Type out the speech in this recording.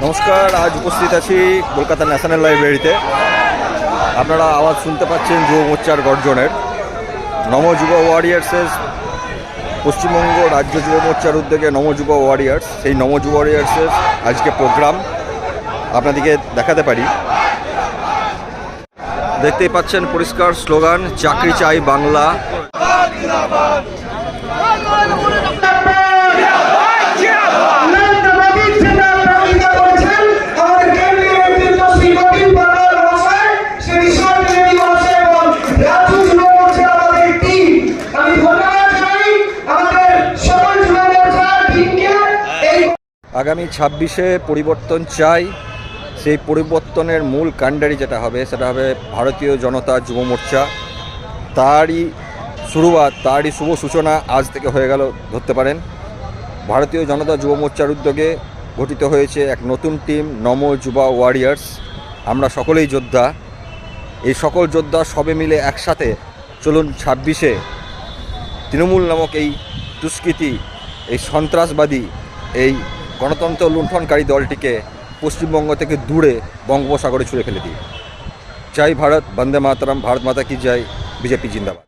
নমস্কার, আজ উপস্থিত আছি কলকাতা ন্যাশনাল লাইব্রেরিতে। আপনারা আওয়াজ শুনতে পাচ্ছেন যুব মোর্চার গর্জনের। নম যুব ওয়ারিয়ার্সের পশ্চিমবঙ্গ রাজ্য যুব মোর্চার উদ্যোগে নম যুব ওয়ারিয়ার্স, সেই নম যুব ওয়ারিয়ার্সের আজকে প্রোগ্রাম আপনাদেরকে দেখাতে পারি। দেখতেই পাচ্ছেন পরিষ্কার স্লোগান, চাকরি চাই বাংলা। আগামী 26-এ পরিবর্তন চাই। সেই পরিবর্তনের মূল কাণ্ডারি যেটা হবে সেটা হবে ভারতীয় জনতা যুব মোর্চা। তারই শুরুয়াত, তারই শুভ সূচনা আজ থেকে হয়ে গেল ধরতে পারেন। ভারতীয় জনতা যুব মোর্চার উদ্যোগে গঠিত হয়েছে এক নতুন টিম, নম যুবা ওয়ারিয়ার্স। আমরা সকলেই যোদ্ধা। এই সকল যোদ্ধা সবে মিলে একসাথে চলুন 26-এ তৃণমূল নামক এই দুষ্কৃতী, এই সন্ত্রাসবাদী, এই গণতন্ত্র লুণ্ঠনকারী দলটিকে পশ্চিমবঙ্গ থেকে দূরে বঙ্গোপসাগরে ছুঁড়ে ফেলে দিই। জয় ভারত, বন্দে মাতরম, ভারত মাতা কি জয়, বিজেপি জিন্দাবাদ।